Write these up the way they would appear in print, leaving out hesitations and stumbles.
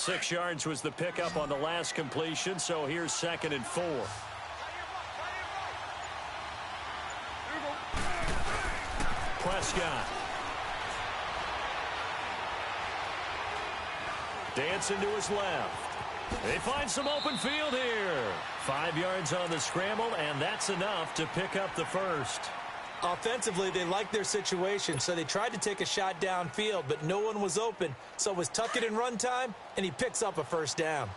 6 yards was the pickup on the last completion, so here's 2nd and 4. Prescott. Dancing to his left. They find some open field here. 5 yards on the scramble, and that's enough to pick up the first. Offensively, they liked their situation, so they tried to take a shot downfield, but no one was open. So it was tuck it and run time, and he picks up a first down.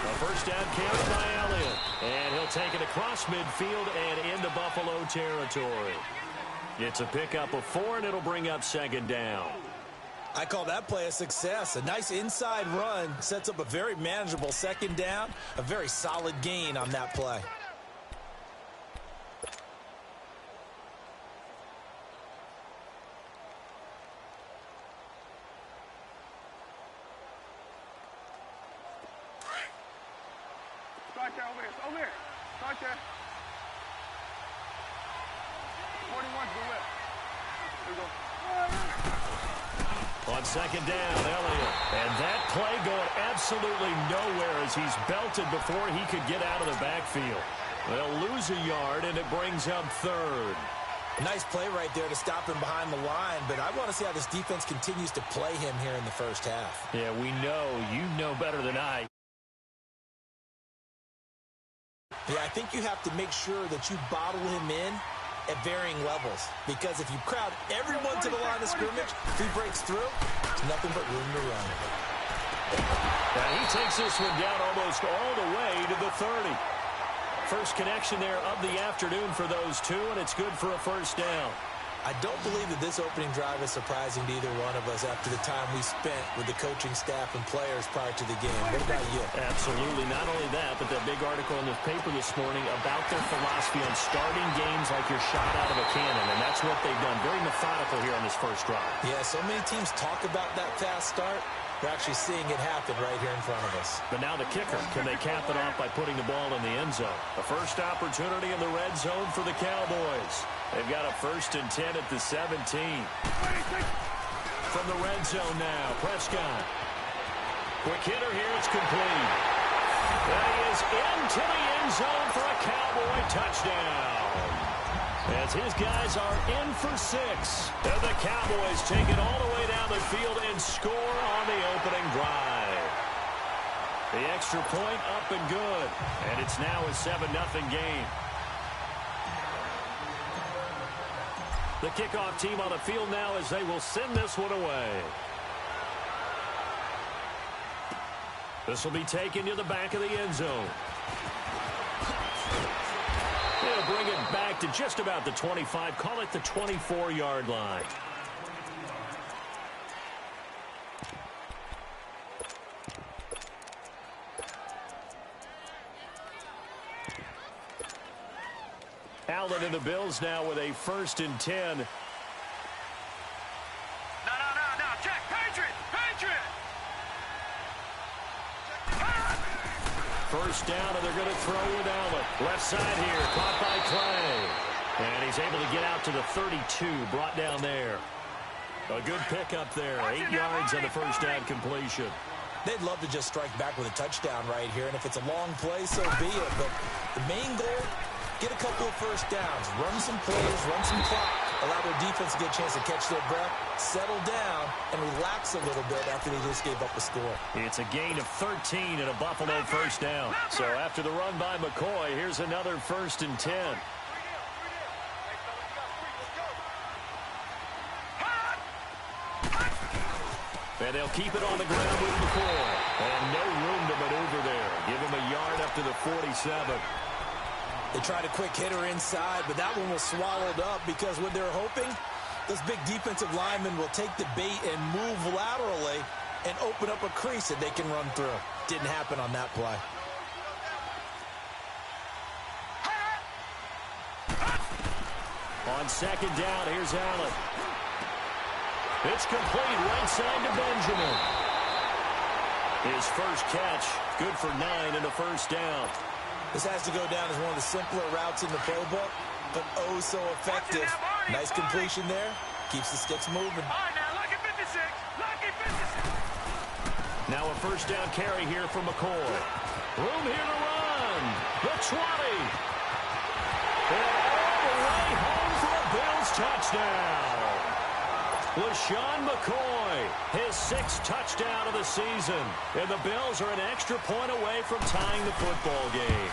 A first down carry by Elliott, and he'll take it across midfield and into Buffalo territory. It's a pickup of 4, and it'll bring up 2nd down. I call that play a success. A nice inside run sets up a very manageable 2nd down. A very solid gain on that play. Start there, over there. Start there. 41's the whip. There we go. On 2nd down, Elliott. And that play going absolutely nowhere as he's belted before he could get out of the backfield. They'll lose a yard, and it brings up 3rd. Nice play right there to stop him behind the line, but I want to see how this defense continues to play him here in the first half. Yeah, we know. You know better than I. Yeah, I think you have to make sure that you bottle him in at varying levels, because if you crowd everyone to the line of scrimmage, if he breaks through, it's nothing but room to run. Now he takes this one down almost all the way to the 30. First connection there of the afternoon for those two, and it's good for a first down. I don't believe that this opening drive is surprising to either one of us after the time we spent with the coaching staff and players prior to the game. What about you? Absolutely. Not only that, but that big article in the paper this morning about their philosophy on starting games like you're shot out of a cannon, and that's what they've done. Very methodical here on this first drive. Yeah, so many teams talk about that fast start. We're actually seeing it happen right here in front of us. But now the kicker. Can they cap it off by putting the ball in the end zone? The first opportunity in the red zone for the Cowboys. They've got a 1st and 10 at the 17. From the red zone now, Prescott. Quick hitter here, it's complete. That is into the end zone for a Cowboy touchdown. As his guys are in for 6. And the Cowboys take it all the way down the field and score on the opening drive. The extra point up and good. And it's now a 7-0 game. The kickoff team on the field now as they will send this one away. This will be taken to the back of the end zone. They'll bring it back to just about the 25. Call it the 24-yard line. Allen and the Bills now with a 1st and 10. No. Check. Patriot. First down, and they're going to throw with Allen. Left side here, caught by Clay. And he's able to get out to the 32, brought down there. A good pickup there, 8 yards on the first down completion. They'd love to just strike back with a touchdown right here, and if it's a long play, so be it. But the main goal, get a couple of first downs, run some plays, run some clock, allow their defense to get a chance to catch their breath, settle down, and relax a little bit after they just gave up a score. It's a gain of 13 and a Buffalo first down. So after the run by McCoy, here's another 1st and 10. And they'll keep it on the ground with McCoy. And no room to maneuver there. Give him a yard up to the 47. They tried a quick hitter inside, but that one was swallowed up because what they're hoping, those big defensive linemen will take the bait and move laterally and open up a crease that they can run through. Didn't happen on that play. On 2nd down, here's Allen. It's complete, right side to Benjamin. His first catch, good for 9 and a first down. This has to go down as one of the simpler routes in the playbook, but oh so effective. Nice completion there. Keeps the sticks moving. All right, now, lucky 56. Lucky 56. Now a first down carry here for McCoy. Room here to run. The 20. And all the way home for a Bills touchdown. LaShawn McCoy, his 6th touchdown of the season. And the Bills are an extra point away from tying the football game.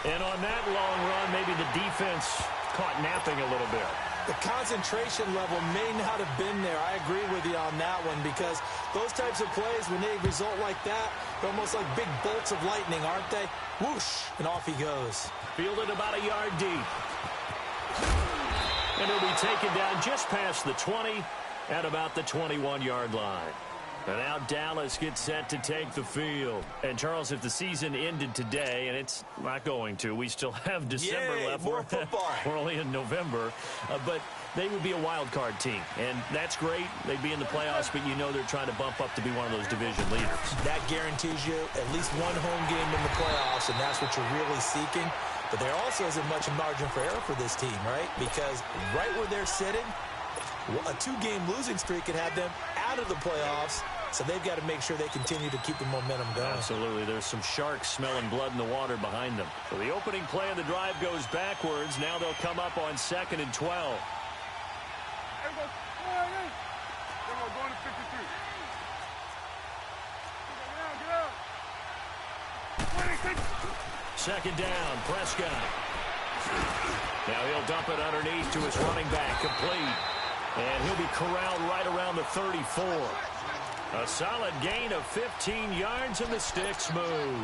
And on that long run, maybe the defense caught napping a little bit. The concentration level may not have been there. I agree with you on that one because those types of plays, when they result like that, they're almost like big bolts of lightning, aren't they? Whoosh, and off he goes. Fielded about a yard deep. And he'll be taken down just past the 20 at about the 21-yard line. And now Dallas gets set to take the field. And, Charles, if the season ended today, and it's not going to, we still have December left. More football. We're only in November. But they would be a wild card team. And that's great. They'd be in the playoffs, but you know they're trying to bump up to be one of those division leaders. That guarantees you at least one home game in the playoffs, and that's what you're really seeking. But there also isn't much margin for error for this team, right? Because right where they're sitting, a 2-game losing streak could have them out of the playoffs, so they've got to make sure they continue to keep the momentum going. Absolutely. There's some sharks smelling blood in the water behind them. So the opening play of the drive goes backwards. Now they'll come up on 2nd and 12. Everybody, going to 53. Get out. 2nd down, Prescott. Now he'll dump it underneath to his running back, complete. And he'll be corralled right around the 34. A solid gain of 15 yards, and the sticks move.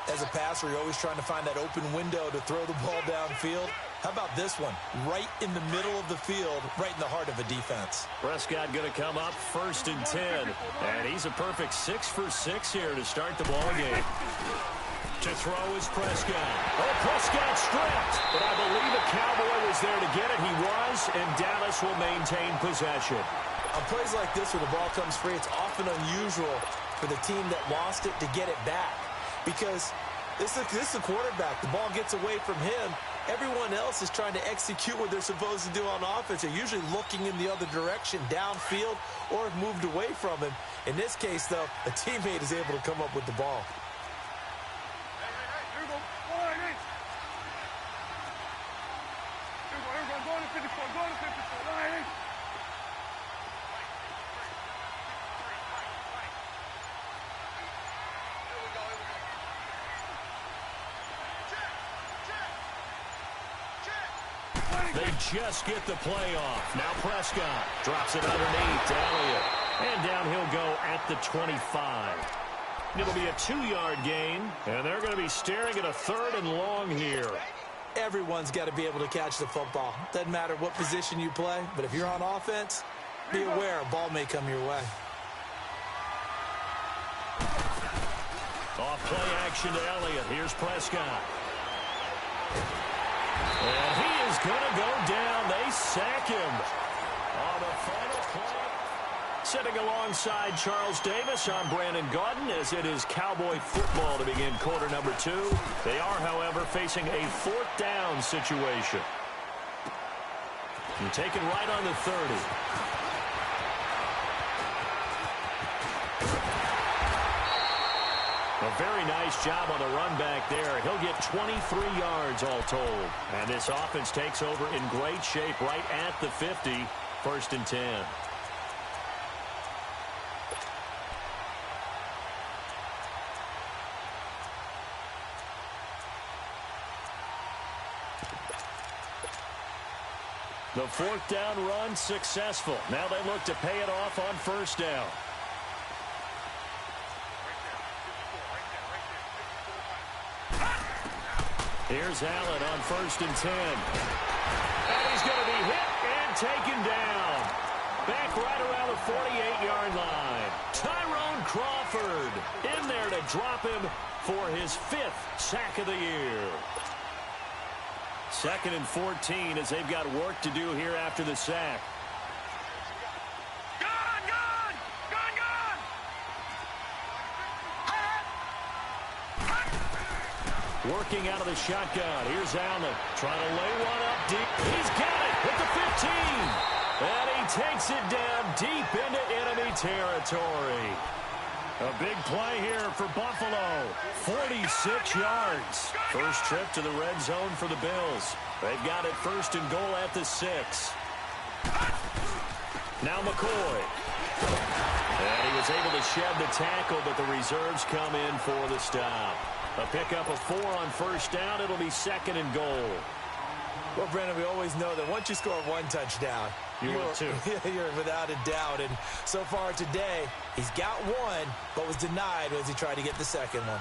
As a passer, you're always trying to find that open window to throw the ball downfield. How about this one? Right in the middle of the field, right in the heart of a defense. Prescott going to come up 1st and 10. And he's a perfect 6 for 6 here to start the ball game. To throw is Prescott. Oh, Prescott stripped. But I believe a Cowboy was there to get it. He was, and Dallas will maintain possession. On plays like this where the ball comes free, it's often unusual for the team that lost it to get it back. Because this is a quarterback. The ball gets away from him. Everyone else is trying to execute what they're supposed to do on offense. They're usually looking in the other direction, downfield, or have moved away from him. In this case, though, a teammate is able to come up with the ball. They just get the play off. Now Prescott drops it underneath to Elliott. And down he'll go at the 25. It'll be a 2-yard gain, and they're going to be staring at a 3rd and long here. Everyone's got to be able to catch the football. Doesn't matter what position you play, but if you're on offense, be aware a ball may come your way. Off play action to Elliott. Here's Prescott. And he is going to go down. They sack him on the final play. Sitting alongside Charles Davis, I'm Brandon Gaudin as it is Cowboy football to begin quarter number 2. They are, however, facing a 4th down situation. And taken right on the 30. A very nice job on the run back there. He'll get 23 yards all told. And this offense takes over in great shape right at the 50. 1st and 10. The 4th down run successful. Now they look to pay it off on 1st down. Here's Allen on 1st and 10. And he's going to be hit and taken down. Back right around the 48-yard line. Tyrone Crawford in there to drop him for his 5th sack of the year. 2nd and 14 as they've got work to do here after the sack. Working out of the shotgun. Here's Allen trying to lay one up deep. He's got it at the 15. And he takes it down deep into enemy territory. A big play here for Buffalo. 46 yards. First trip to the red zone for the Bills. They've got it first and goal at the 6. Now McCoy. And he was able to shed the tackle, but the reserves come in for the stop. A pickup of 4 on first down. It'll be second and goal. Well, Brandon, we always know that once you score one touchdown, you're without a doubt. And so far today, he's got one, but was denied as he tried to get the second one.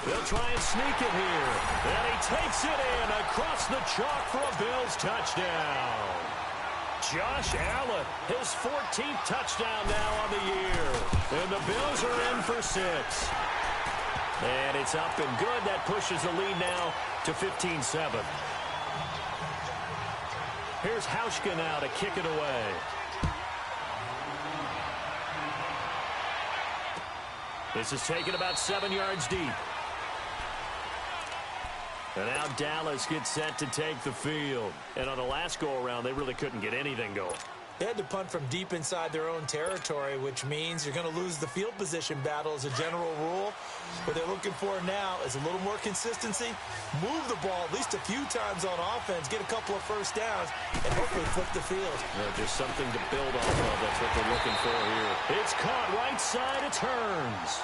They'll try and sneak it here. And he takes it in across the chalk for a Bills touchdown. Josh Allen, his 14th touchdown now on the year. And the Bills are in for 6. And it's up and good. That pushes the lead now to 15-7. Here's Hauschka now to kick it away. This is taken about 7 yards deep. And now Dallas gets set to take the field. And on the last go-around, they really couldn't get anything going. They had to punt from deep inside their own territory, which means you're going to lose the field position battle as a general rule. What they're looking for now is a little more consistency, move the ball at least a few times on offense, get a couple of first downs, and hopefully flip the field. There's something to build off of. That's what they're looking for here. It's caught right side. It turns.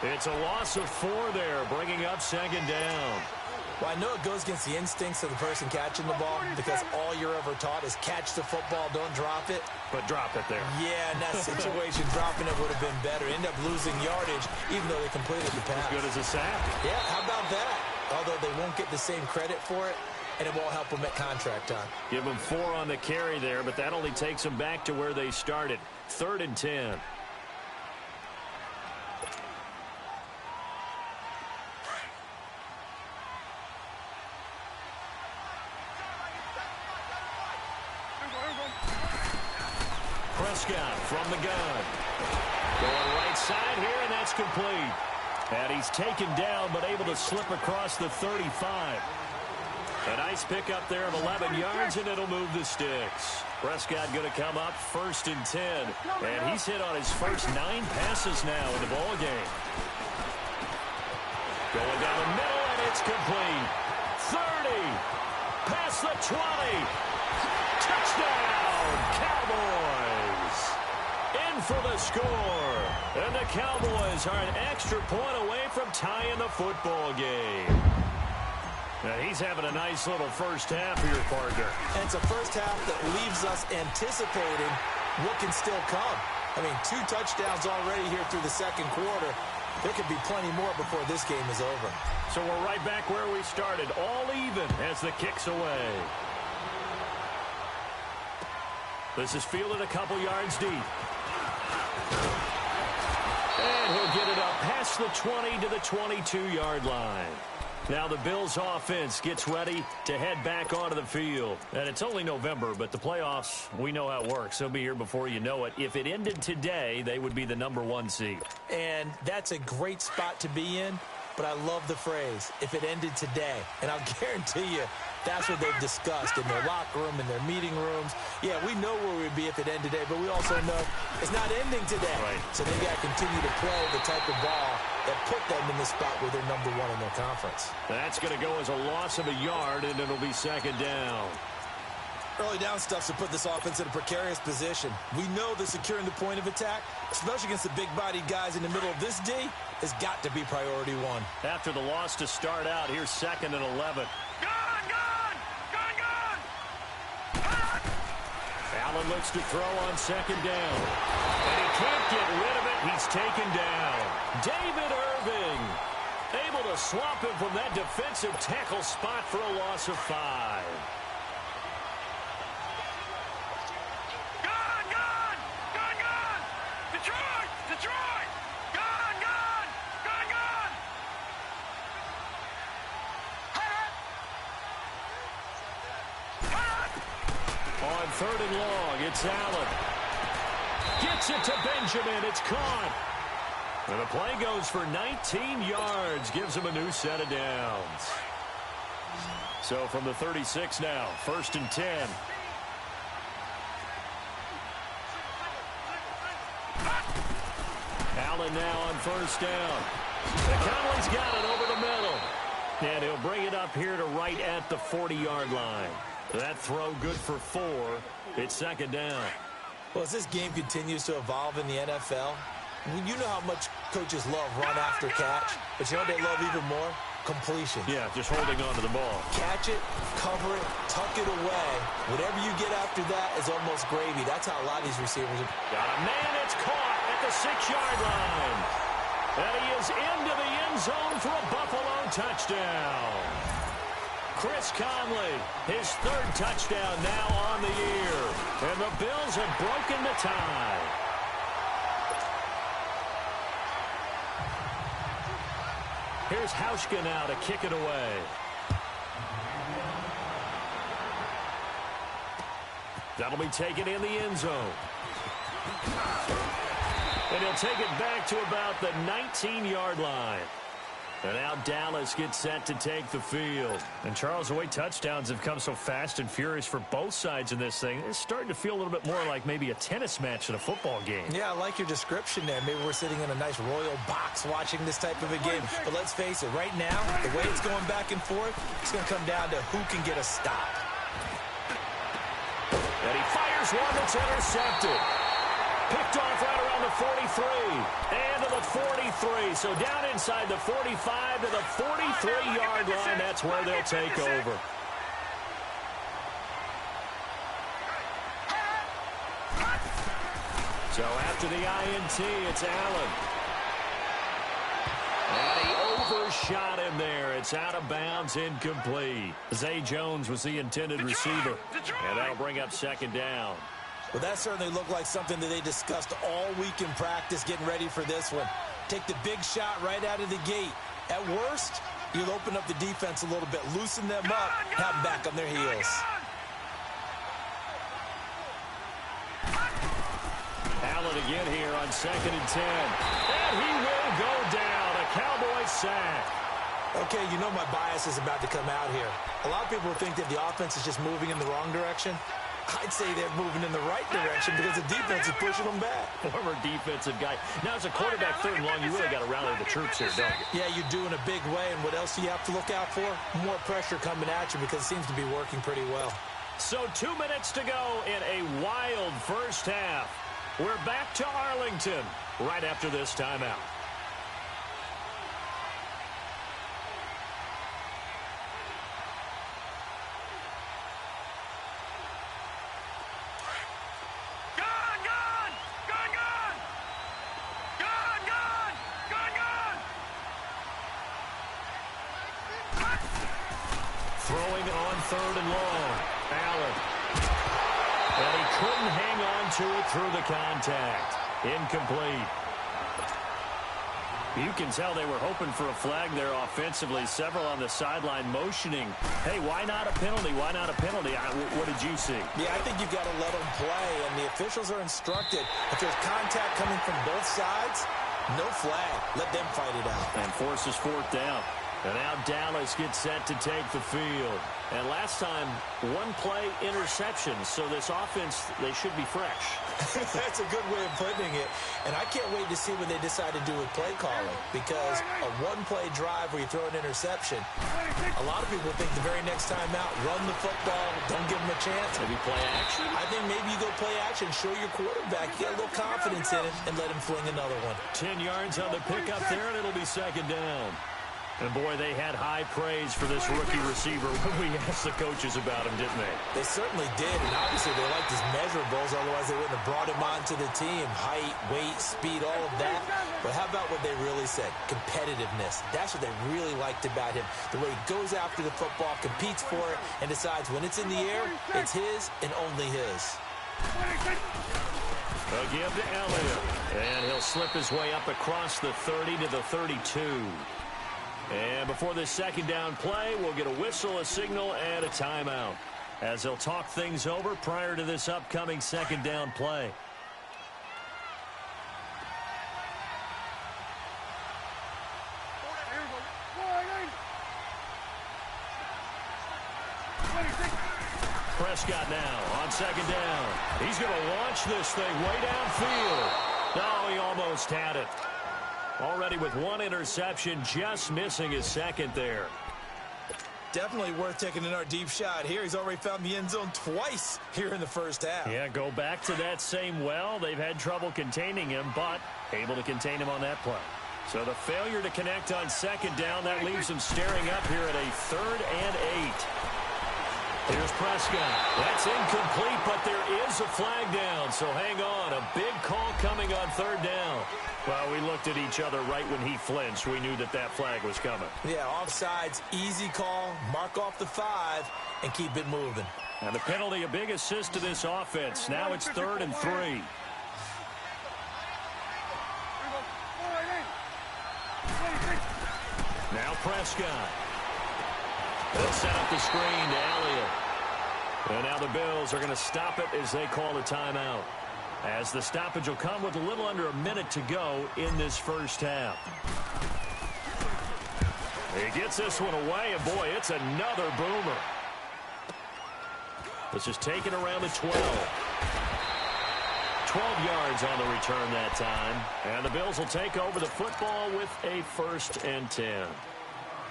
It's a loss of 4 there, bringing up second down. Well, I know it goes against the instincts of the person catching the ball because all you're ever taught is catch the football, don't drop it. But drop it there. Yeah, in that situation, dropping it would have been better. End up losing yardage, even though they completed the pass. As good as a sack. Yeah, how about that? Although they won't get the same credit for it, and it won't help them at contract time. Give them 4 on the carry there, but that only takes them back to where they started. 3rd and 10. Prescott from the gun. Going right side here, and that's complete. And he's taken down, but able to slip across the 35. A nice pickup there of 11 yards, and it'll move the sticks. Prescott going to come up 1st and 10. And he's hit on his first 9 passes now in the ball game. Going down the middle, and it's complete. 30. Past the 20. Touchdown, Cowboys. In for the score. And the Cowboys are an extra point away from tying the football game. Now he's having a nice little first half here, partner. And it's a first half that leaves us anticipating what can still come. I mean, 2 touchdowns already here through the second quarter. There could be plenty more before this game is over. So we're right back where we started, all even as the kick's away. This is fielded a couple yards deep. And he'll get it up past the 20 to the 22-yard line. Now the Bills offense gets ready to head back onto the field. And it's only November, but the playoffs, we know how it works. They'll be here before you know it. If it ended today, they would be the #1 seed. And that's a great spot to be in, but I love the phrase, if it ended today. And I'll guarantee you, that's what they've discussed in their locker room, in their meeting rooms. Yeah, we know where we'd be if it ended today, but we also know it's not ending today. Right. So they've got to continue to play the type of ball that put them in the spot where they're #1 in their conference. That's going to go as a loss of a yard, and it'll be second down. Early down stuff to put this offense in a precarious position. We know that securing the point of attack, especially against the big-bodied guys in the middle of this D, has got to be priority 1. After the loss to start out, here's 2nd and 11. Allen looks to throw on 2nd down. And he can't get rid of it. He's taken down. David Irving able to swamp him from that defensive tackle spot for a loss of 5. 3rd and long. It's Allen. Gets it to Benjamin. It's caught. And the play goes for 19 yards. Gives him a new set of downs. So from the 36 now, 1st and 10. Allen now on 1st down. Conley's got it over the middle. And he'll bring it up here to right at the 40-yard line. That throw good for 4. It's 2nd down. Well, as this game continues to evolve in the NFL, you know how much coaches love run after catch, but you know what they love even more? Completion. Yeah, just holding on to the ball. Catch it, cover it, tuck it away. Whatever you get after that is almost gravy. That's how a lot of these receivers are. Got a man, it's caught at the 6-yard line. And he is into the end zone for a Buffalo touchdown. Chris Conley, his 3rd touchdown now on the year. And the Bills have broken the tie. Here's Hauschka now to kick it away. That'll be taken in the end zone. And he'll take it back to about the 19-yard line. And now Dallas gets set to take the field. And Charles, the way touchdowns have come so fast and furious for both sides in this thing, it's starting to feel a little bit more like maybe a tennis match in a football game. Yeah, I like your description there. Maybe we're sitting in a nice royal box watching this type of a game. But let's face it, right now, the way it's going back and forth, it's going to come down to who can get a stop. And he fires one that's intercepted. Picked off right around the 43. And to the 43. So down inside the 45 to the 43-yard line. That's where they'll take over. So after the INT, it's Allen. And he overshot him there. It's out of bounds, incomplete. Zay Jones was the intended receiver. And that'll bring up 2nd down. Well, that certainly looked like something that they discussed all week in practice getting ready for this one. Take the big shot right out of the gate. At worst, you'll open up the defense a little bit, loosen them up, have them back on their heels. Allen again here on 2nd and 10. And he will go down. A Cowboy sack. Okay, you know my bias is about to come out here. A lot of people think that the offense is just moving in the wrong direction. I'd say they're moving in the right direction because the defense is pushing them back. Former defensive guy. Now, as a quarterback 3rd and long, you really got to rally the troops here, don't you? Yeah, you do in a big way. And what else do you have to look out for? More pressure coming at you because it seems to be working pretty well. So 2 minutes to go in a wild first half. We're back to Arlington right after this timeout. Throwing on 3rd and long. Allen. And he couldn't hang on to it through the contact. Incomplete. You can tell they were hoping for a flag there offensively. Several on the sideline motioning. Hey, why not a penalty? Why not a penalty? What did you see? Yeah, I think you've got to let them play, and the officials are instructed. If there's contact coming from both sides, no flag. Let them fight it out. And forces 4th down. And now Dallas gets set to take the field. And last time, 1-play interception. So this offense, they should be fresh. That's a good way of putting it. And I can't wait to see what they decide to do with play calling. Because a 1-play drive where you throw an interception, a lot of people think the very next time out, run the football, don't give them a chance. Maybe play action? I think maybe you go play action, show your quarterback, you get a little confidence in it, and let him fling another one. 10 yards on the pickup there, and it'll be 2nd down. And, boy, they had high praise for this rookie receiver when we asked the coaches about him, didn't they? They certainly did, and obviously they liked his measurables, otherwise they wouldn't have brought him onto the team. Height, weight, speed, all of that. But how about what they really said? Competitiveness. That's what they really liked about him. The way he goes after the football, competes for it, and decides when it's in the air, it's his and only his. A give to Elliott, and he'll slip his way up across the 30 to the 32. And before this 2nd down play, we'll get a whistle, a signal, and a timeout. as they'll talk things over prior to this upcoming second down play. Prescott now on second down. He's going to launch this thing way downfield. No, he almost had it. Already with one interception, just missing his second there. Definitely worth taking in our deep shot here. He's already found the end zone twice here in the first half. Yeah, go back to that same well. They've had trouble containing him, but able to contain him on that play. So the failure to connect on second down, that leaves him staring up here at a 3rd and 8. Here's Prescott. That's incomplete, but there is a flag down, so hang on. A big call coming on 3rd down. Well, we looked at each other right when he flinched. We knew that that flag was coming. Yeah, offsides, easy call, mark off the 5, and keep it moving. And the penalty, a big assist to this offense. Now it's 3rd and 3. Now Prescott. They'll set up the screen to Elliott. And now the Bills are going to stop it as they call a timeout. As the stoppage will come with a little under a minute to go in this first half. He gets this one away, and boy, it's another boomer. This is taken around the 12. 12 yards on the return that time. And the Bills will take over the football with a 1st and 10.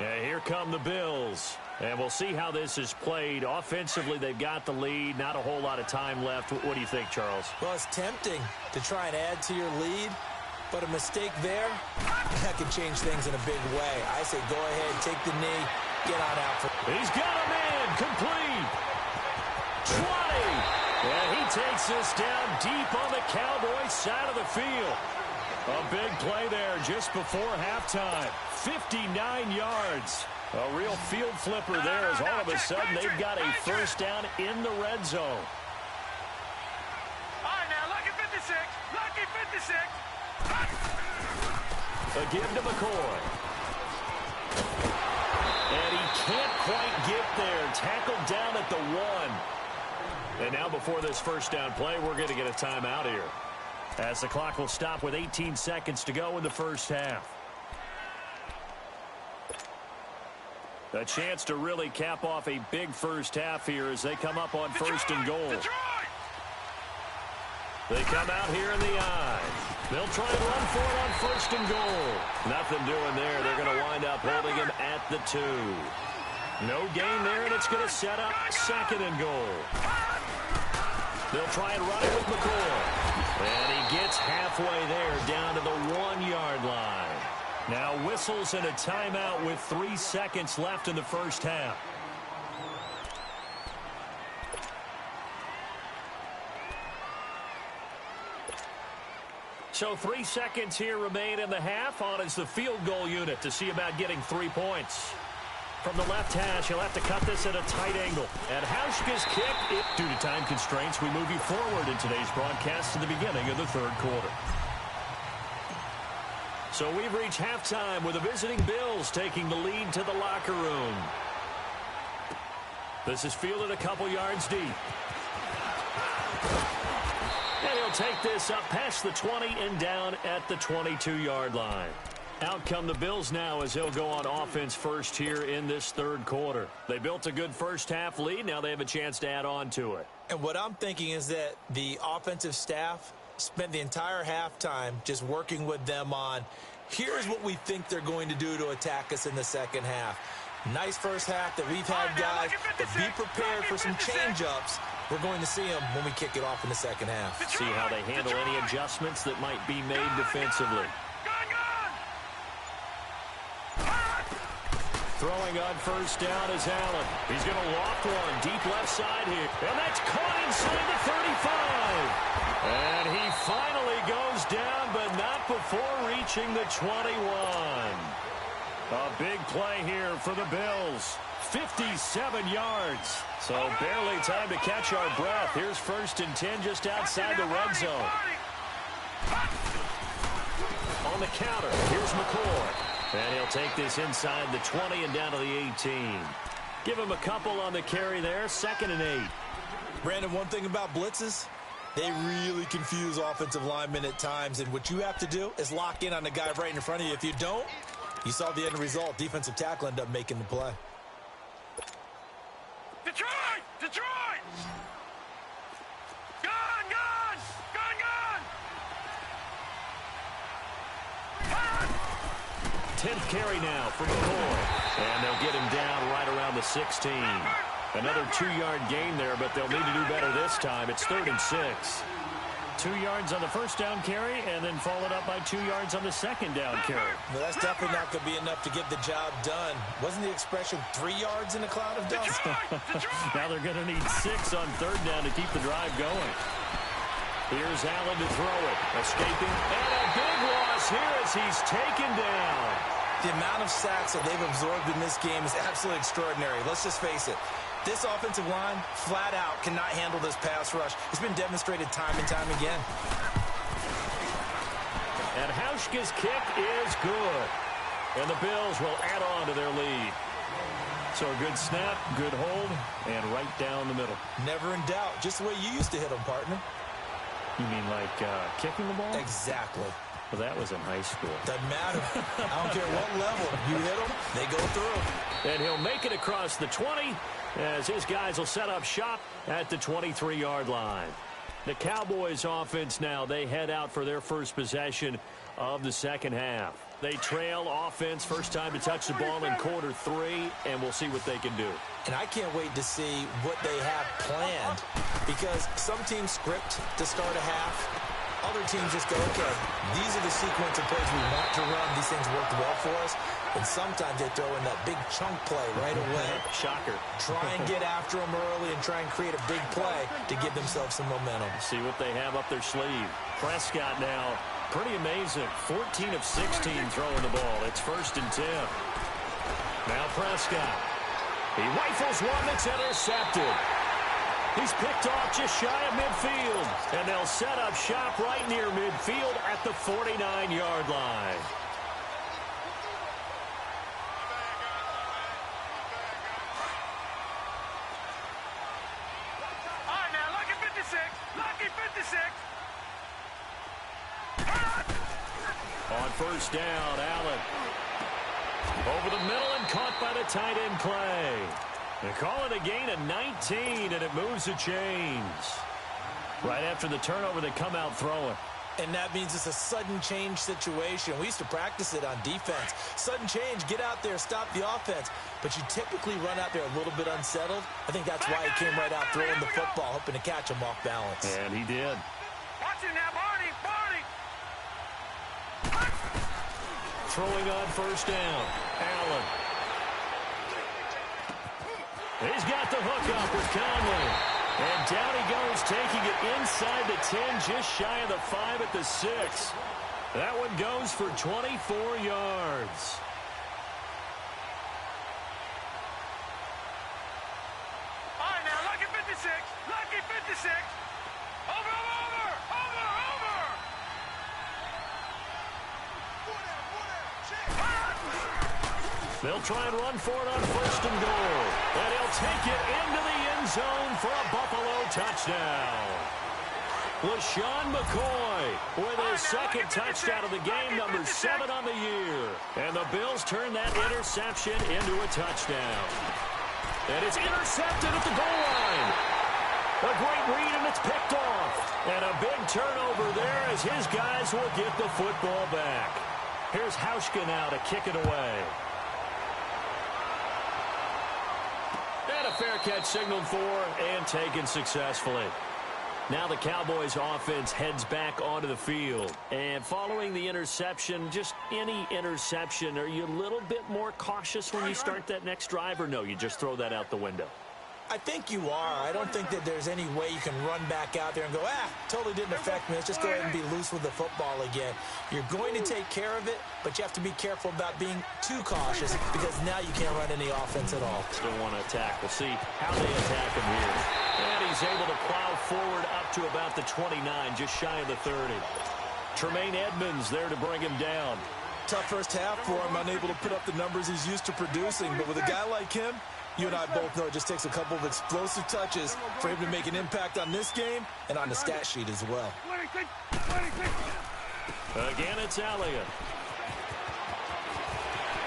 And here come the Bills. And we'll see how this is played. Offensively, they've got the lead. Not a whole lot of time left. What do you think, Charles? Well, it's tempting to try and add to your lead, but a mistake there, that could change things in a big way. I say go ahead, take the knee, get on out. He's got him in. Complete. 20. And he takes this down deep on the Cowboys side of the field. A big play there just before halftime. 59 yards. A real field flipper there as all of a sudden they've got a 1st down in the red zone. All right, now, lucky 56. Lucky 56. A give to McCoy. And he can't quite get there. Tackled down at the 1. And now before this 1st down play, we're going to get a timeout here, as the clock will stop with 18 seconds to go in the first half. A chance to really cap off a big first half here as they come up on 1st and goal. They come out here in the I. They'll try and run for it on 1st and goal. Nothing doing there. They're going to wind up holding him at the 2. No gain there, and it's going to set up 2nd and goal. They'll try and run it with McCoy. And he gets halfway there down to the 1-yard line. Now whistles and a timeout with 3 seconds left in the first half. So 3 seconds here remain in the half. On is the field goal unit to see about getting 3 points. From the left hash, he'll have to cut this at a tight angle. And Hauschka's kick, due to time constraints, we move you forward in today's broadcast to the beginning of the 3rd quarter. So we've reached halftime with the visiting Bills taking the lead to the locker room. This is fielded a couple yards deep. And he'll take this up past the 20 and down at the 22-yard line. Out come the Bills now as they'll go on offense first here in this 3rd quarter. They built a good first half lead. Now they have a chance to add on to it. And what I'm thinking is that the offensive staff spent the entire halftime just working with them on, here's what we think they're going to do to attack us in the second half. Nice first half that we've had, guys, but be prepared for some change-ups. We're going to see them when we kick it off in the second half. See how they handle any adjustments that might be made defensively. Throwing on first down is Allen. He's going to loft one deep left side here. And that's caught inside the 35. And he finally goes down, but not before reaching the 21. A big play here for the Bills. 57 yards. So barely time to catch our breath. Here's 1st and 10 just outside the red zone. On the counter, here's McCoy. And he'll take this inside the 20 and down to the 18. Give him a couple on the carry there. 2nd and 8. Brandon, one thing about blitzes, they really confuse offensive linemen at times, and what you have to do is lock in on the guy right in front of you. If you don't, you saw the end result. Defensive tackle ended up making the play. Detroit! Detroit! Gone! Gone! Gone! Gone! 10th carry now for McCoy. And they'll get him down right around the 16. Another 2-yard gain there, but they'll need to do better this time. It's 3rd and 6. 2 yards on the first down carry, and then followed up by 2 yards on the second down carry. Well, that's definitely not going to be enough to get the job done. Wasn't the expression 3 yards in a cloud of dust? Now they're going to need 6 on 3rd down to keep the drive going. Here's Allen to throw it. Escaping. And a big loss here as he's taken down. The amount of sacks that they've absorbed in this game is absolutely extraordinary. Let's just face it. This offensive line, flat out, cannot handle this pass rush. It's been demonstrated time and time again. And Hauschka's kick is good. And the Bills will add on to their lead. So a good snap, good hold, and right down the middle. Never in doubt. Just the way you used to hit them, partner. You mean like kicking the ball? Exactly. Well, that was in high school. Doesn't matter. I don't care what level. You hit them, they go through. And he'll make it across the 20 as his guys will set up shop at the 23-yard line. The Cowboys offense now, they head out for their first possession of the second half. They trail offense, first time to touch the ball in quarter 3, and we'll see what they can do. And I can't wait to see what they have planned, because some teams script to start a half. Other teams just go, okay, these are the sequence of plays we want to run. These things worked well for us. And sometimes they throw in that big chunk play right away. Shocker. Try and get after them early and try and create a big play to give themselves some momentum. See what they have up their sleeve. Prescott now, pretty amazing. 14 of 16 throwing the ball. It's 1st and 10. Now Prescott. He rifles one that's intercepted. He's picked off just shy of midfield. And they'll set up shop right near midfield at the 49-yard line. All right, now, lucky 56. Lucky 56. On first down, Allen. Over the middle and caught by the tight end Clay. They call it a gain of 19, and it moves the chains. Right after the turnover, they come out throwing. And that means it's a sudden change situation. We used to practice it on defense. Sudden change, get out there, stop the offense. But you typically run out there a little bit unsettled. I think that's why he came right out throwing the football, hoping to catch him off balance. And he did. Watch it now, Barney. Barney. Throwing on first down, Allen. He's got the hook up with Conley. And down he goes, taking it inside the 10, just shy of the 5 at the 6. That one goes for 24 yards. All right, now, lucky 56. Lucky 56. Over, over, over, over. They'll try and run for it on first and goal. And he'll take it into the end zone for a Buffalo touchdown. LaShawn McCoy with his second touchdown of the game, number 7 on the year. And the Bills turn that interception into a touchdown. And it's intercepted at the goal line. A great read, and it's picked off. And a big turnover there as his guys will get the football back. Here's Hauschka now to kick it away. And a fair catch signaled for and taken successfully. Now the Cowboys offense heads back onto the field. And following the interception, just any interception, are you a little bit more cautious when you start that next drive, or no, you just throw that out the window? I think you are. I don't think that there's any way you can run back out there and go, totally didn't affect me. Let's just go ahead and be loose with the football again. You're going to take care of it, but you have to be careful about being too cautious, because now you can't run any offense at all. Still want to attack. We'll see how they attack him here. And he's able to plow forward up to about the 29, just shy of the 30. Tremaine Edmonds there to bring him down. Tough first half for him, unable to put up the numbers he's used to producing, but with a guy like him, You and I both know it just takes a couple of explosive touches for him to make an impact on this game and on the stat sheet as well. Again, it's Elliott.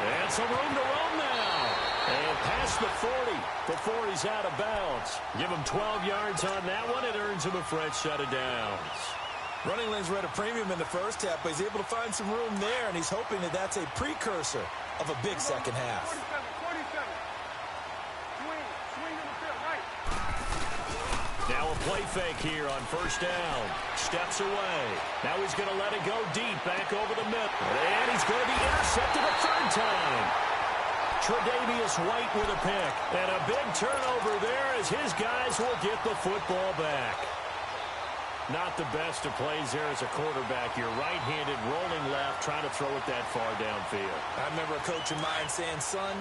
And some room to roam now. And past the 40 before he's out of bounds. Give him 12 yards on that one. It earns him a fresh set of downs. Running lanes were at a premium in the first half, but he's able to find some room there, and he's hoping that that's a precursor of a big second half. Now a play fake here on first down. Steps away. Now he's going to let it go deep back over the middle. And he's going to be intercepted a third time. Tre'Davious White with a pick. And a big turnover there as his guys will get the football back. Not the best of plays there as a quarterback. You're right-handed, rolling left, trying to throw it that far downfield. I remember a coach of mine saying, son,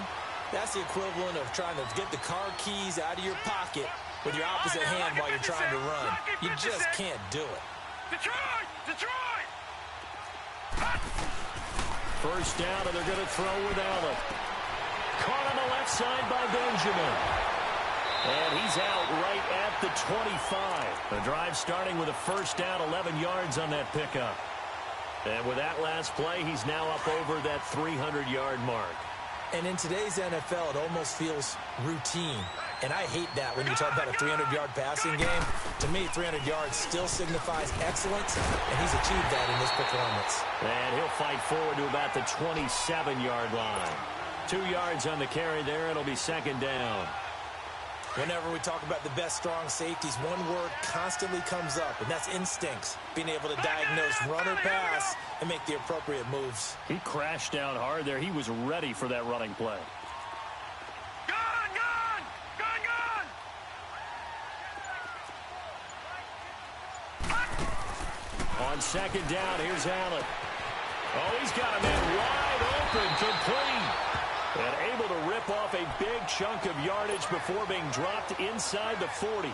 that's the equivalent of trying to get the car keys out of your pocket with your opposite hand while you're trying to run. You just can't do it. Detroit! First down, and they're going to throw with Allen. Caught on the left side by Benjamin. And he's out right at the 25. The drive starting with a first down, 11 yards on that pickup. And with that last play, he's now up over that 300-yard mark. And in today's NFL, it almost feels routine. And I hate that when you talk about a 300-yard passing game. To me, 300 yards still signifies excellence, and he's achieved that in this performance. And he'll fight forward to about the 27-yard line. 2 yards on the carry there. It'll be second down. Whenever we talk about the best strong safeties, one word constantly comes up, and that's instincts. Being able to diagnose run or pass and make the appropriate moves. He crashed down hard there. He was ready for that running play. On second down, here's Allen. Oh, he's got him in wide open, complete. And able to rip off a big chunk of yardage before being dropped inside the 40.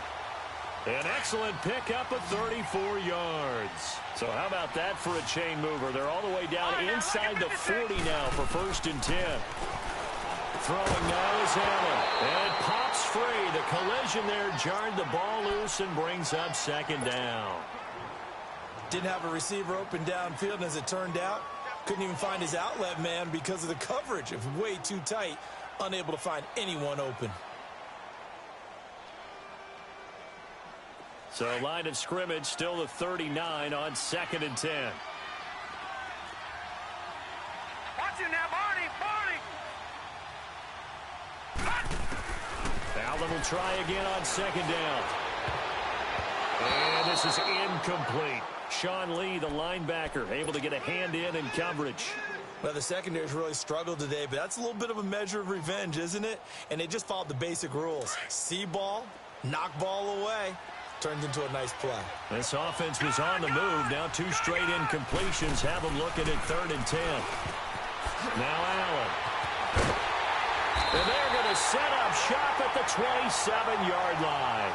An excellent pickup of 34 yards. So how about that for a chain mover? They're all the way down inside the 40 now for first and 10. Throwing now is Allen. And it pops free. The collision there jarred the ball loose and brings up second down. Didn't have a receiver open downfield, and as it turned out, couldn't even find his outlet man because of the coverage. It was way too tight, unable to find anyone open. So line of scrimmage still the 39 on second and 10. Watch it now, Barney! Allen will try again on second down. And this is incomplete. Sean Lee, the linebacker, able to get a hand in coverage. Well, the secondary's really struggled today, but that's a little bit of a measure of revenge, isn't it? And they just followed the basic rules. See ball, knock ball away. Turns into a nice play. This offense was on the move. Now 2 straight incompletions have them looking at third and 10. Now Allen. And they're going to set up shop at the 27-yard line.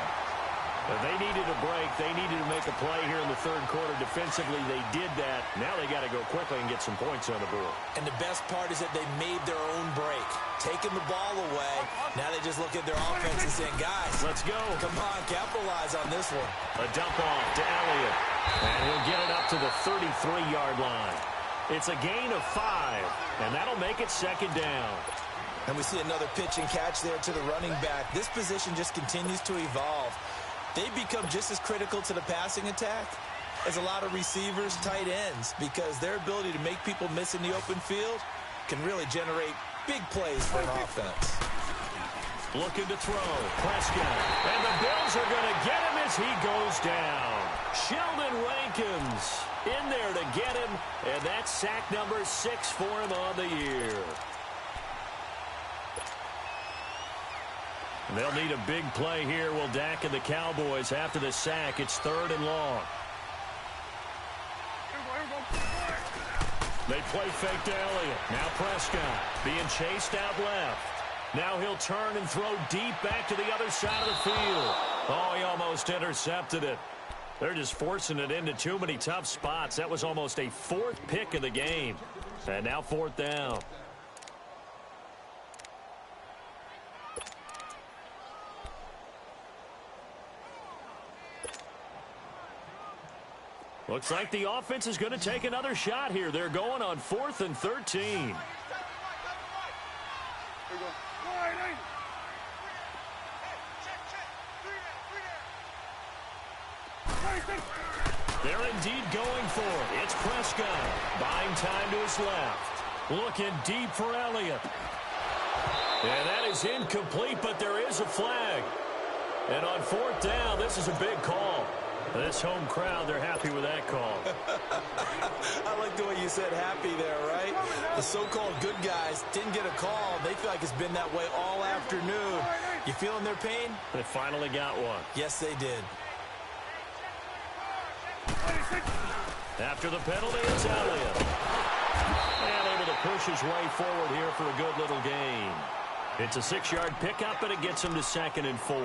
If they needed a break, they needed to make a play here in the third quarter. Defensively, they did that. Now they got to go quickly and get some points on the board. And the best part is that they made their own break. Taking the ball away. Now they just look at their offense and saying, guys, let's go. Come on, capitalize on this one. A dump off to Elliott. And he'll get it up to the 33-yard line. It's a gain of 5, and that'll make it second down. And we see another pitch and catch there to the running back. This position just continues to evolve. They become just as critical to the passing attack as a lot of receivers, tight ends, because their ability to make people miss in the open field can really generate big plays for an offense. Looking to throw. Prescott. And the Bills are going to get him as he goes down. Sheldon Rankins in there to get him, and that's sack number 6 for him on the year. They'll need a big play here. Will Dak and the Cowboys after the sack. It's third and long. They play fake to Elliott. Now Prescott being chased out left. Now he'll turn and throw deep back to the other side of the field. Oh, he almost intercepted it. They're just forcing it into too many tough spots. That was almost a 4th pick of the game. And now 4th down. Looks like the offense is going to take another shot here. They're going on 4th and 13. They're indeed going for it. It's Prescott. Buying time to his left. Looking deep for Elliott. And that is incomplete, but there is a flag. And on 4th down, this is a big call. This home crowd, they're happy with that call. I like the way you said happy there, right? The so-called good guys didn't get a call. They feel like it's been that way all afternoon. You feeling their pain? They finally got one. Yes, they did. After the penalty, it's Elliott. And able to push his way forward here for a good little gain. It's a 6-yard pickup, and it gets him to 2nd and 4.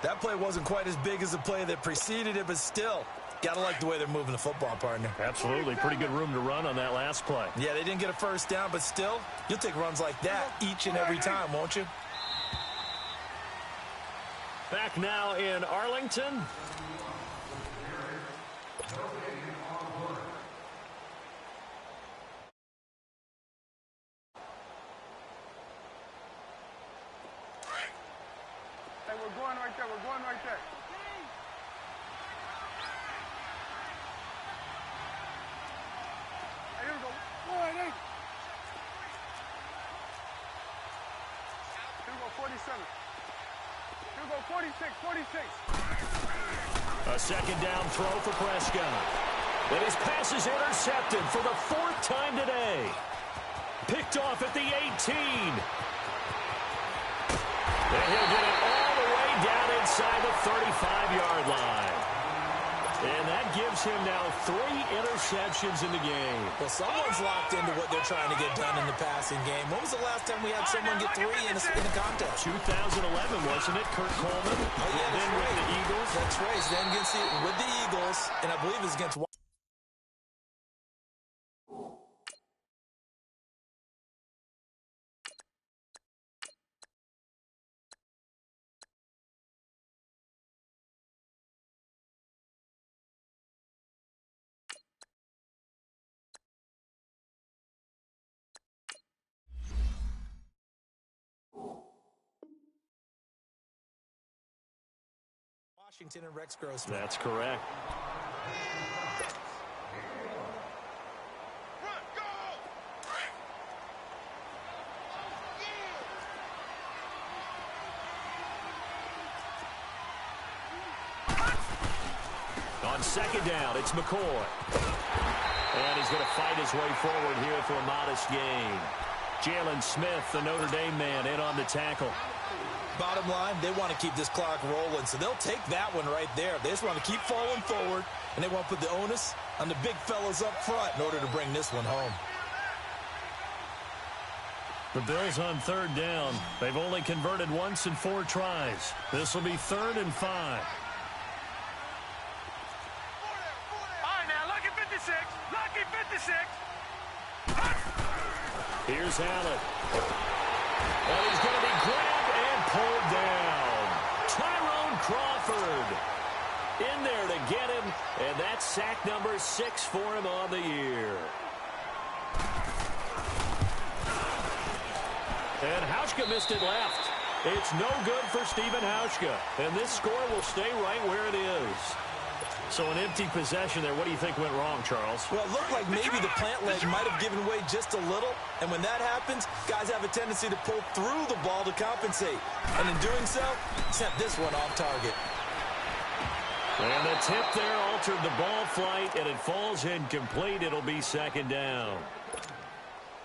That play wasn't quite as big as the play that preceded it, but still, got to like the way they're moving the football, partner. Absolutely. Pretty good room to run on that last play. Yeah, they didn't get a first down, but still, you'll take runs like that each and every time, won't you? Back now in Arlington. We're going right there. Hey, here we go. Hey. Here we go, 47. Here we go, 46. A 2nd down throw for Prescott. And his pass is intercepted for the 4th time today. Picked off at the 18. And he'll get it all the way down inside the 35-yard line. And that gives him now 3 interceptions in the game. Well, someone's locked into what they're trying to get done in the passing game. When was the last time we had someone get 3 in a contest? 2011, wasn't it? Kurt Coleman. Oh, yeah, then right. with the Eagles. That's right. Then with the Eagles, and I believe it's against Washington and Rex Grossman. That's correct. On 2nd down, it's McCoy. And he's going to fight his way forward here for a modest gain. Jalen Smith, the Notre Dame man, in on the tackle. Bottom line, they want to keep this clock rolling, so they'll take that one right there. They just want to keep falling forward, and they want to put the onus on the big fellas up front in order to bring this one home. The Bills on 3rd down. They've only converted once in 4 tries. This will be 3rd and 5. All right, now, lucky 56. Lucky 56. Here's Allen. And he's going to be grabbed and pulled down. Tyrone Crawford in there to get him, and that's sack number 6 for him on the year. And Hauschka missed it left. It's no good for Stephen Hauschka, and this score will stay right where it is. So an empty possession there. What do you think went wrong, Charles? Well, it looked like maybe the plant leg might have given way just a little. And when that happens, guys have a tendency to pull through the ball to compensate. And in doing so, sent this one off target. And the tip there altered the ball flight, and it falls incomplete. It'll be 2nd down.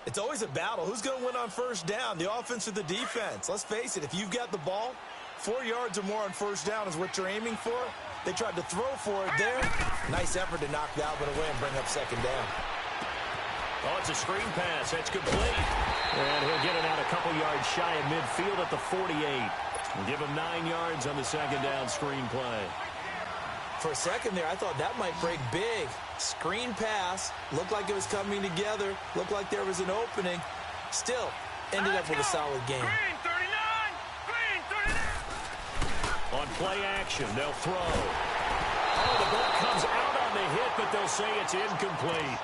It's always a battle. Who's going to win on 1st down, the offense or the defense? Let's face it, if you've got the ball, 4 yards or more on 1st down is what you're aiming for. They tried to throw for it there. Nice effort to knock that one away and bring up 2nd down. Oh, it's a screen pass. That's complete. And he'll get it out a couple yards shy of midfield at the 48. And give him 9 yards on the 2nd down screen play. For a second there, I thought that might break big. Screen pass. Looked like it was coming together. Looked like there was an opening. Still, ended up with a solid game. Green 39. Green 39. On play action, they'll throw. Oh, the ball comes out on the hit, but they'll say it's incomplete.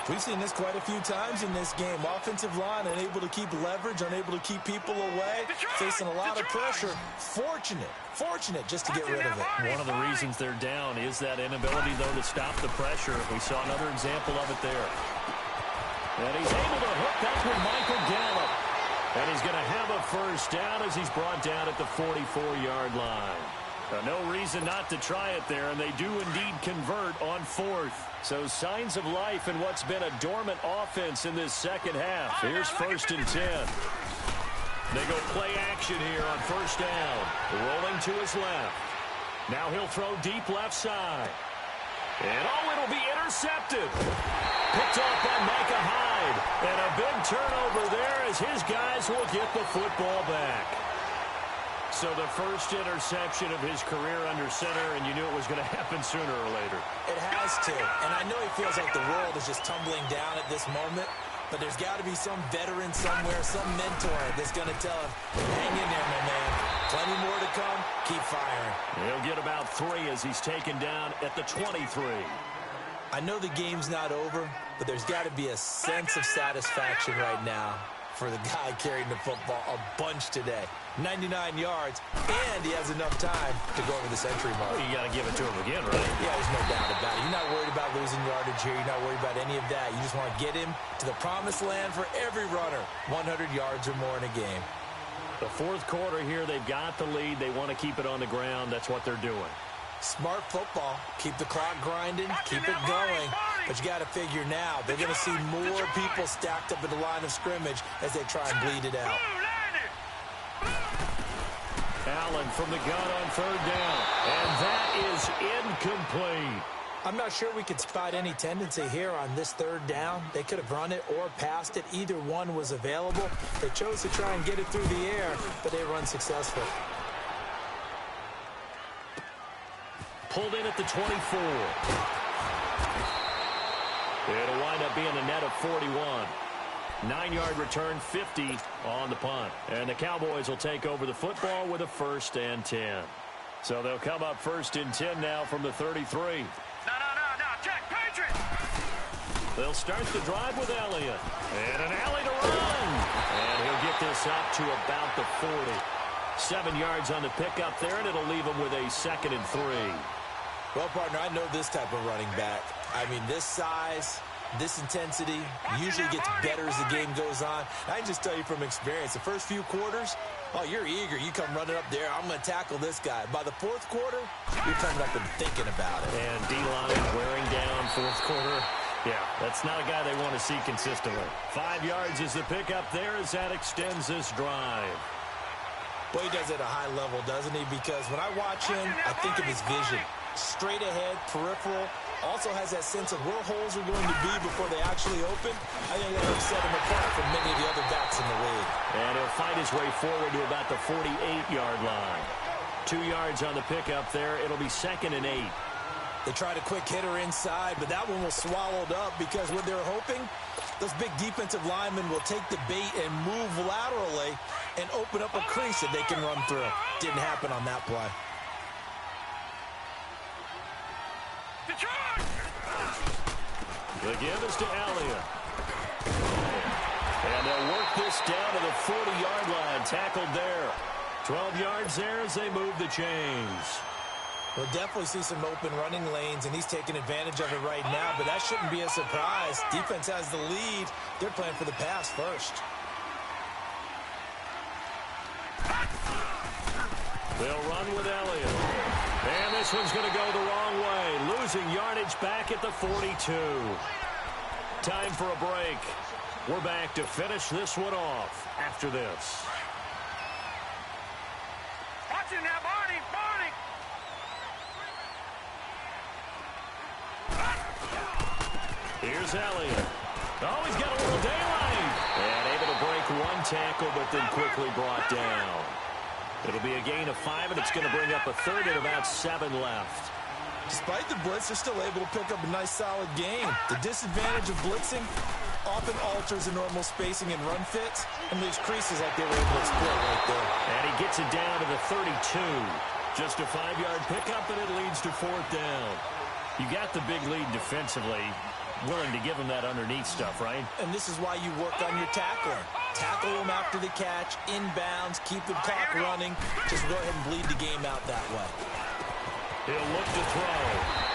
We've seen this quite a few times in this game. Offensive line unable to keep leverage, unable to keep people away, facing a lot of pressure. Fortunate just to get rid of it. One of the reasons they're down is that inability, though, to stop the pressure. We saw another example of it there. And he's able to hook up with Michael Gallup. And he's going to have a first down as he's brought down at the 44-yard line. No reason not to try it there, and they do indeed convert on fourth. So signs of life in what's been a dormant offense in this second half. Here's 1st and 10. They go play action here on first down. Rolling to his left. Now he'll throw deep left side. And it'll be intercepted. Picked off by Micah Hyde. And a big turnover there as his guys will get the football back. So the first interception of his career under center, and you knew it was going to happen sooner or later. It has to. And I know he feels like the world is just tumbling down at this moment, but there's got to be some veteran somewhere, some mentor that's going to tell him, hang in there, my man. Plenty more to come. Keep firing. He'll get about 3 as he's taken down at the 23. I know the game's not over, but there's got to be a sense of satisfaction right now for the guy carrying the football a bunch today. 99 yards, and he has enough time to go over the century mark. Well, you got to give it to him again, right? Yeah, there's no doubt about it. You're not worried about losing yardage here. You're not worried about any of that. You just want to get him to the promised land for every runner. 100 yards or more in a game. The fourth quarter here, they've got the lead. They want to keep it on the ground. That's what they're doing. Smart football. Keep the clock grinding. Keep it going. But you got to figure now, they're going to see more people stacked up at the line of scrimmage as they try and bleed it out. Allen from the gun on 3rd down. And that is incomplete. I'm not sure we could spot any tendency here on this 3rd down. They could have run it or passed it. Either one was available. They chose to try and get it through the air, but they were unsuccessful. Pulled in at the 24. It'll wind up being a net of 41. 9-yard return, 50 on the punt. And the Cowboys will take over the football with a 1st and 10. So they'll come up 1st and 10 now from the 33. No, check, Patriots! They'll start the drive with Elliott. And an alley to run. And he'll get this up to about the 40. 7 yards on the pickup there, and it'll leave him with a 2nd and 3. Well, partner, I know this type of running back. I mean, this size, this intensity usually gets better as the game goes on. I can just tell you from experience, the first few quarters, oh, you're eager. You come running up there, I'm going to tackle this guy. By the 4th quarter, you're coming up and thinking about it. And D-line wearing down 4th quarter. Yeah, that's not a guy they want to see consistently. 5 yards is the pickup there as that extends this drive. Well, he does it at a high level, doesn't he? Because when I watch him, I think of his vision. Straight ahead, peripheral, also has that sense of where holes are going to be before they actually open. I think that will set him apart from many of the other backs in the league. And he'll fight his way forward to about the 48-yard line. 2 yards on the pickup there. It'll be 2nd and 8. They tried a quick hitter inside, but that one was swallowed up because what they're hoping, those big defensive linemen will take the bait and move laterally and open up a crease that they can run through. Didn't happen on that play. The give is to Elliott. And they'll work this down to the 40-yard line. Tackled there. 12 yards there as they move the chains. We'll definitely see some open running lanes, and he's taking advantage of it right now, but that shouldn't be a surprise. Defense has the lead. They're playing for the pass first. They'll run with Elliott. And this one's going to go the wrong way. Losing yardage back at the 42. Time for a break. We're back to finish this one off after this. Watch it now, Barney! Here's Elliott. Oh, he's got a little daylight. And able to break one tackle, but then quickly brought down. It'll be a gain of 5, and it's going to bring up a 3rd and about 7 left. Despite the blitz, they're still able to pick up a nice, solid gain. The disadvantage of blitzing often alters the normal spacing and run fits and leaves creases like they were able to exploit right there. And he gets it down to the 32. Just a 5-yard pickup, and it leads to 4th down. You got the big lead defensively, willing to give them that underneath stuff, right? And this is why you work on your tackling. Tackle them after the catch, inbounds, keep the clock running. Just go ahead and bleed the game out that way. He'll look to throw,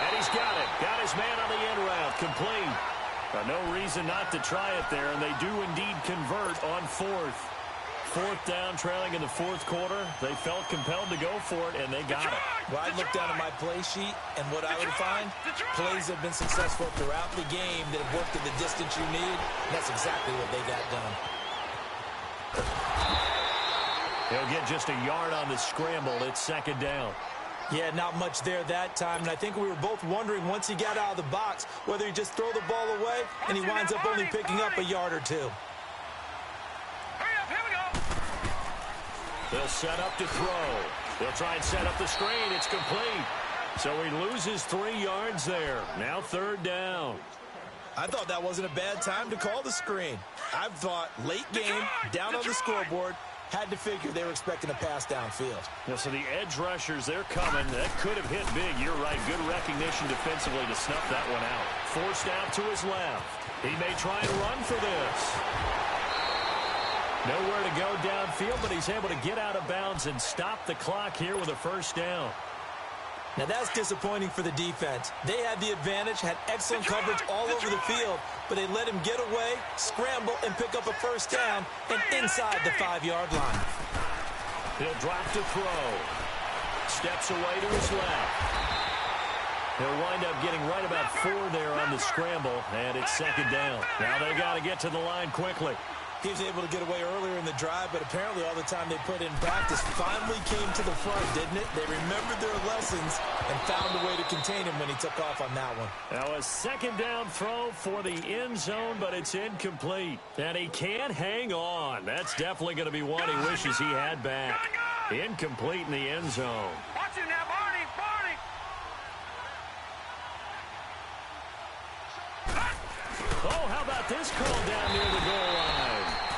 and he's got it. Got his man on the end route, complete. No reason not to try it there, and they do indeed convert on fourth. Fourth down, trailing in the fourth quarter. They felt compelled to go for it, and they got it. Well, I look down at my play sheet, and what I would find, plays have been successful throughout the game that have worked at the distance you need, and that's exactly what they got done. He'll get just a yard on the scramble. It's second down. Yeah, not much there that time, and I think we were both wondering once he got out of the box whether he just throw the ball away, and he winds up only picking up a yard or two. They'll set up to throw. They'll try and set up the screen. It's complete. So he loses 3 yards there. Now third down. I thought that wasn't a bad time to call the screen. I thought late game, down on the scoreboard, had to figure they were expecting a pass downfield. Yeah, so the edge rushers, they're coming. That could have hit big. You're right. Good recognition defensively to snuff that one out. Forced out to his left. He may try and run for this. Nowhere to go downfield, but he's able to get out of bounds and stop the clock here with a first down. Now that's disappointing for the defense. They had the advantage, had excellent coverage all over the field, but they let him get away, scramble, and pick up a first down and inside the 5-yard line. He'll drop to throw. Steps away to his left. He'll wind up getting right about 4 there on the scramble, and it's second down. Now they got to get to the line quickly. He was able to get away earlier in the drive, but apparently all the time they put in practice finally came to the front, didn't it? They remembered their lessons and found a way to contain him when he took off on that one. Now a second down throw for the end zone, but it's incomplete. And he can't hang on. That's definitely going to be one he wishes he had back. Incomplete in the end zone. Watch him now, Barney, Barney. Oh, how about this call down near the goal line?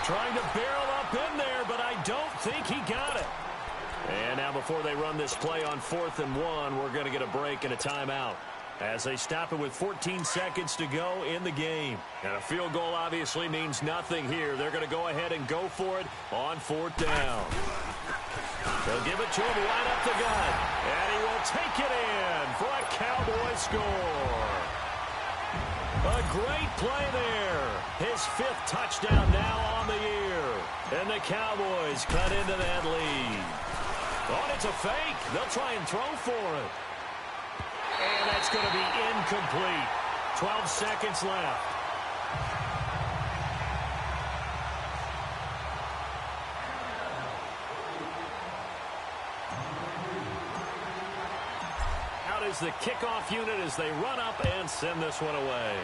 Trying to barrel up in there, but I don't think he got it. And now before they run this play on 4th and 1, we're going to get a break and a timeout as they stop it with 14 seconds to go in the game. And a field goal obviously means nothing here. They're going to go ahead and go for it on 4th down. They'll give it to him right up the gut. And he will take it in for a Cowboy score. A great play there. His 5th touchdown now on the year. And the Cowboys cut into that lead. Oh, it's a fake. They'll try and throw for it. And that's going to be incomplete. 12 seconds left. Out is the kickoff unit as they run up and send this one away.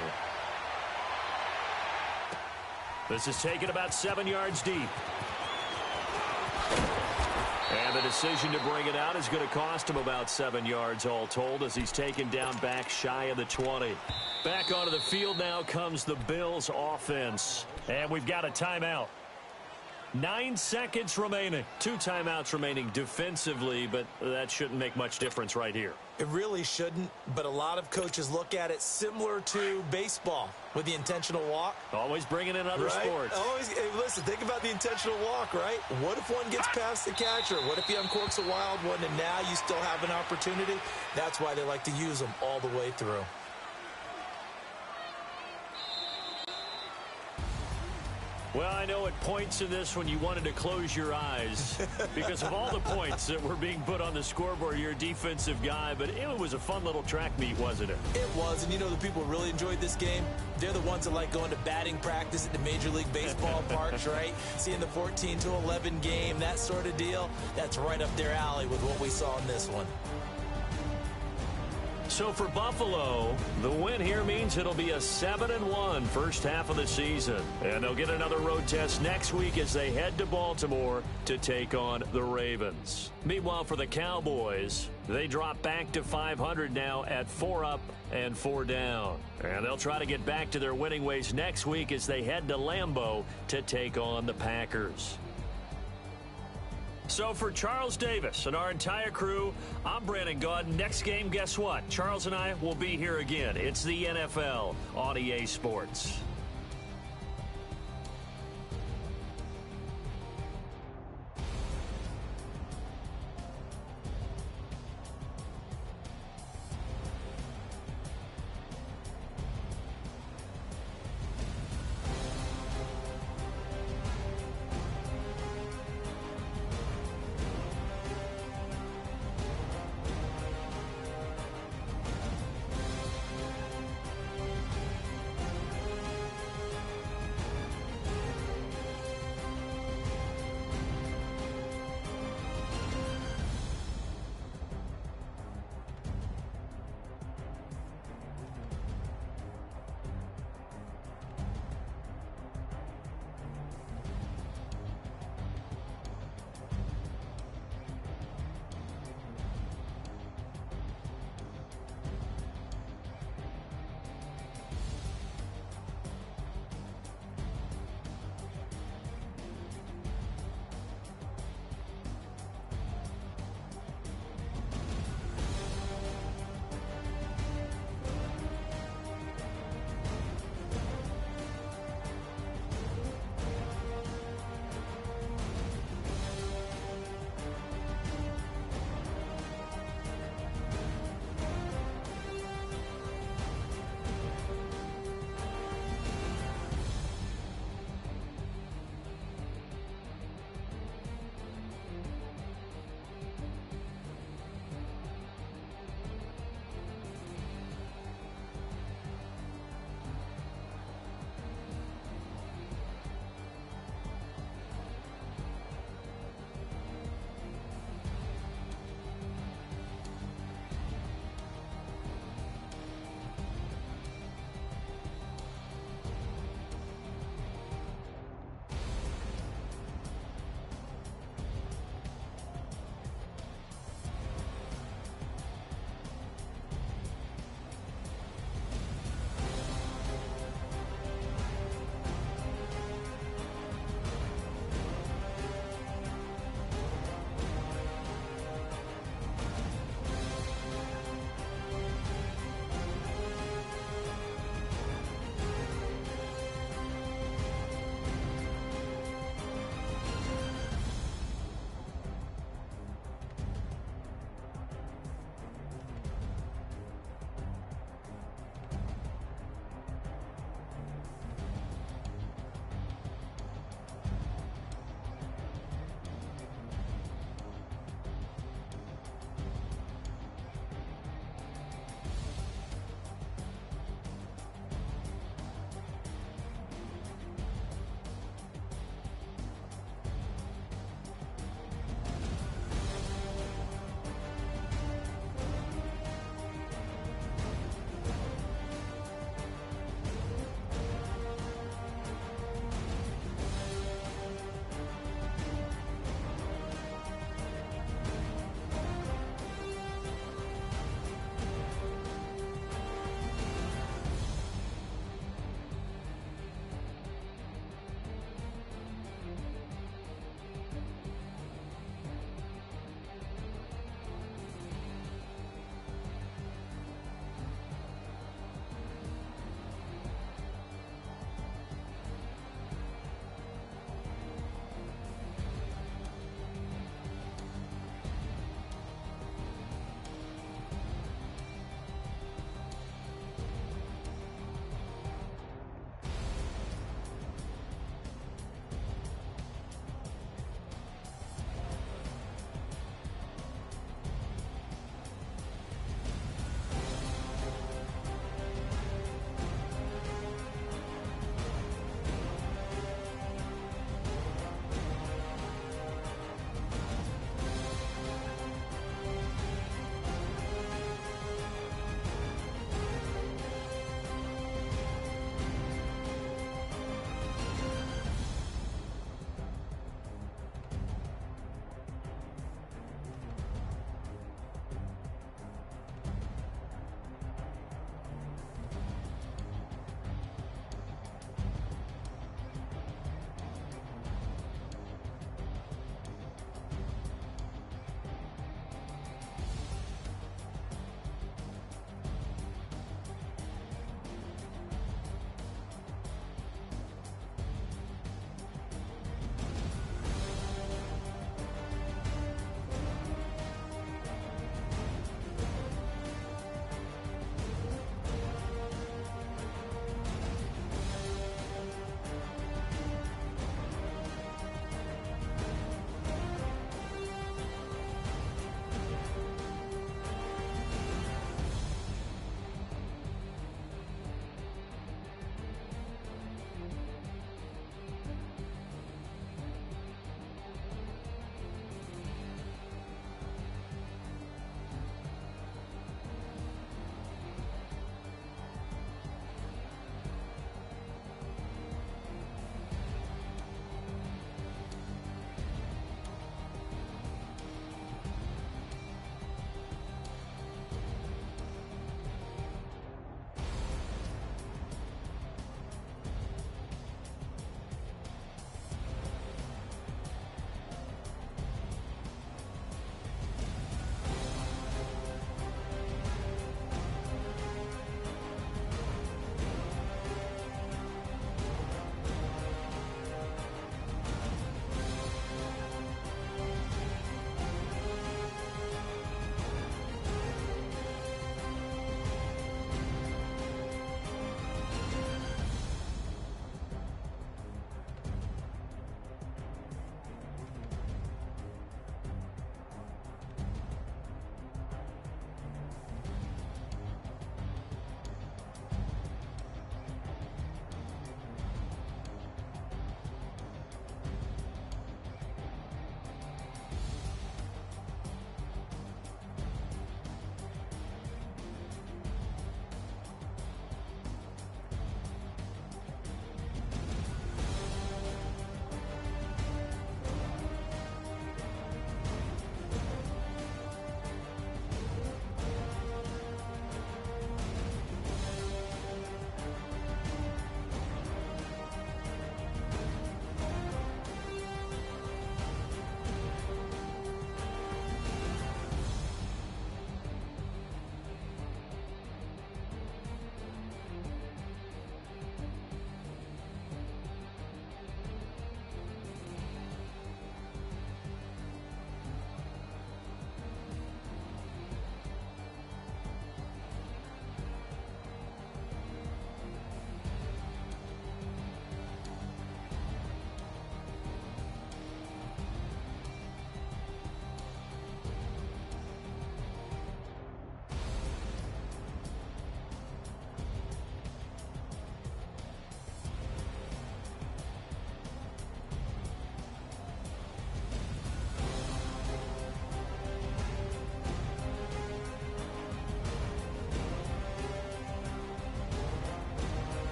This is taken about 7 yards deep. And the decision to bring it out is going to cost him about 7 yards all told as he's taken down back shy of the 20. Back onto the field now comes the Bills offense. And we've got a timeout. 9 seconds remaining. 2 timeouts remaining defensively, but that shouldn't make much difference right here. It really shouldn't, but a lot of coaches look at it similar to baseball with the intentional walk. Always bringing in other sports. Always, hey, listen, think about the intentional walk, right? What if one gets past the catcher? What if he uncorks a wild one and now you still have an opportunity? That's why they like to use them all the way through. Well, I know at points in this when you wanted to close your eyes because of all the points that were being put on the scoreboard. You're a defensive guy, but it was a fun little track meet, wasn't it? It was, and you know the people who really enjoyed this game? They're the ones that like going to batting practice at the Major League Baseball parks, right? Seeing the 14-11 game, that sort of deal. That's right up their alley with what we saw in this one. So for Buffalo, the win here means it'll be a 7-1 first half of the season. And they'll get another road test next week as they head to Baltimore to take on the Ravens. Meanwhile, for the Cowboys, they drop back to 500 now at 4 up and 4 down. And they'll try to get back to their winning ways next week as they head to Lambeau to take on the Packers. So for Charles Davis and our entire crew, I'm Brandon Gaudin. Next game, guess what? Charles and I will be here again. It's the NFL on EA Sports.